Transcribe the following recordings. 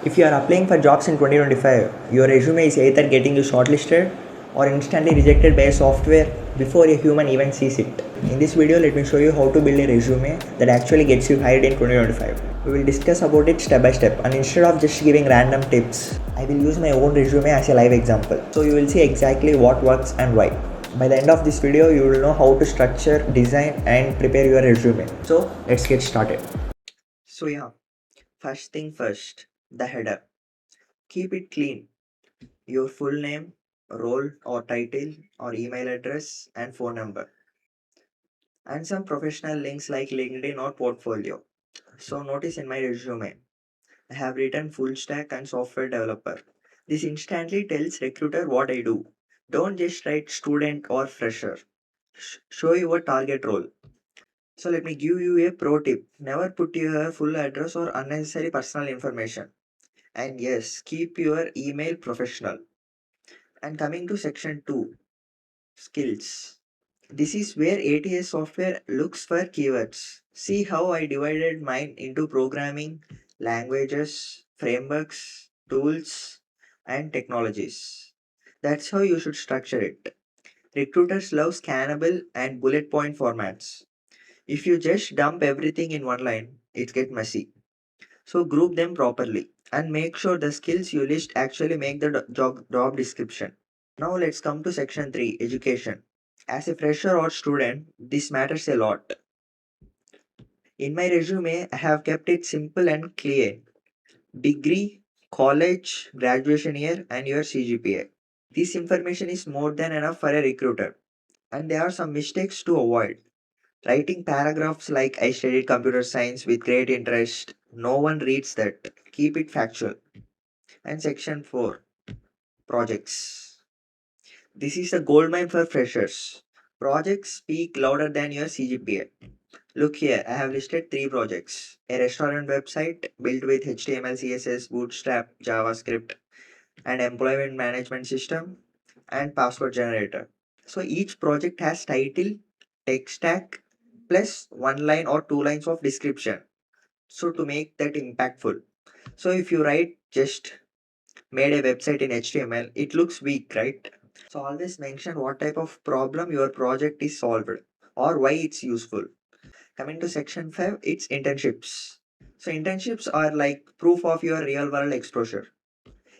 If you are applying for jobs in 2025, your resume is either getting you shortlisted or instantly rejected by a software before a human even sees it. In this video, let me show you how to build a resume that actually gets you hired in 2025. We will discuss about it step by step, and instead of just giving random tips, I will use my own resume as a live example. So you will see exactly what works and why. By the end of this video, you will know how to structure, design and prepare your resume. So let's get started. So first thing first, the header. Keep it clean. Your full name, role or title or email address and phone number. And some professional links like LinkedIn or portfolio. So notice in my resume, I have written full stack and software developer. This instantly tells recruiter what I do. Don't just write student or fresher. Show your target role. So let me give you a pro tip. Never put your full address or unnecessary personal information. And yes, keep your email professional. And coming to section 2, skills. This is where ATS software looks for keywords. See how I divided mine into programming, languages, frameworks, tools, and technologies. That's how you should structure it. Recruiters love scannable and bullet point formats. If you just dump everything in one line, it gets messy. So group them properly and make sure the skills you list actually make the job description. Now let's come to section 3, education. As a fresher or student, this matters a lot. In my resume, I have kept it simple and clear. Degree, college, graduation year, and your CGPA. This information is more than enough for a recruiter. And there are some mistakes to avoid. Writing paragraphs like I studied computer science with great interest. No one reads that. Keep it factual. And section 4, projects. This is a goldmine for freshers. Projects speak louder than your CGPA. Look here, I have listed 3 projects. A restaurant website built with HTML, CSS, Bootstrap, JavaScript, and employment management system, and password generator. So each project has title, tech stack, plus 1 line or 2 lines of description. So to make that impactful. So if you write just made a website in HTML, it looks weak, right? So always mention what type of problem your project is solved or why it's useful. Coming to section 5, it's internships. So internships are like proof of your real world exposure.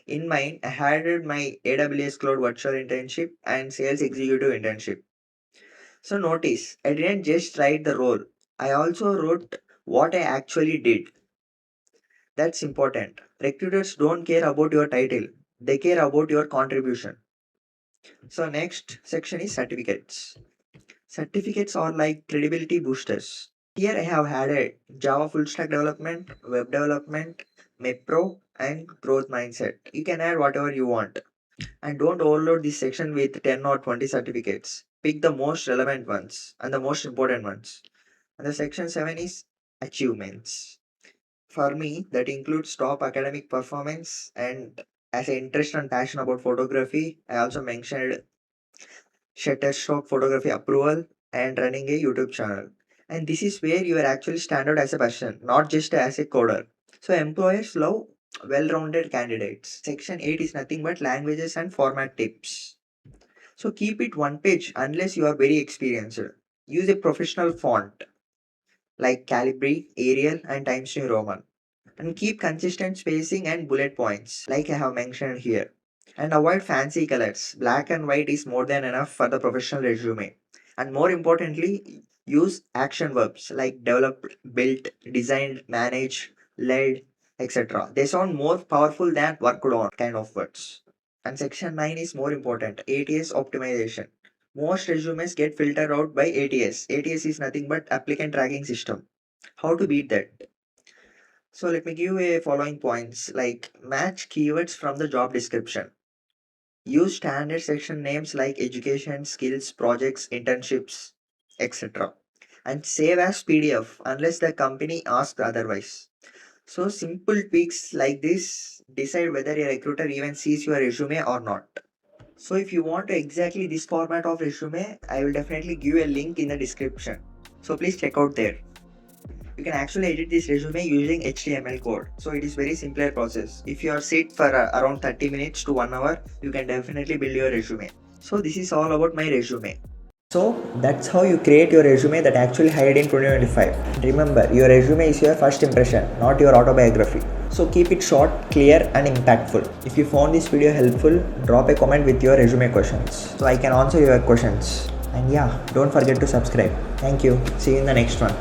In mine, I had my AWS Cloud virtual internship and sales executive internship. So notice, I didn't just write the role. I also wrote what I actually did. That's important. Recruiters don't care about your title. They care about your contribution. So next section is certificates. Certificates are like credibility boosters. Here I have added Java full stack development, web development, Pro, and growth mindset. You can add whatever you want. And don't overload this section with 10 or 20 certificates. Pick the most relevant ones and the most important ones. And the section 7 is achievements. For me, that includes top academic performance, and as an interest and passion about photography, I also mentioned Shutterstock photography approval and running a YouTube channel. And this is where you are actually stand out as a person, not just as a coder. So employers love well-rounded candidates. Section 8 is nothing but languages and format tips. So keep it one page unless you are very experienced. Use a professional font like Calibri, Arial and Times New Roman. And keep consistent spacing and bullet points like I have mentioned here. And avoid fancy colors. Black and white is more than enough for the professional resume. And more importantly, use action verbs like developed, built, designed, managed, led, etc. They sound more powerful than worked on kind of words. And section 9 is more important, ATS optimization. Most resumes get filtered out by ATS. ATS is nothing but applicant tracking system. How to beat that? So let me give you a following points like match keywords from the job description. Use standard section names like education, skills, projects, internships, etc. And save as PDF unless the company asks otherwise. So simple tweaks like this decide whether a recruiter even sees your resume or not. So if you want exactly this format of resume, I will definitely give a link in the description. So please check out there. You can actually edit this resume using HTML code. So it is very simpler process. If you are sit for around 30 minutes to 1 hour, you can definitely build your resume. So this is all about my resume. So that's how you create your resume that actually hired in 2025. Remember, your resume is your first impression, not your autobiography. So keep it short, clear and impactful. If you found this video helpful, drop a comment with your resume questions so I can answer your questions. And yeah, don't forget to subscribe. Thank you. See you in the next one.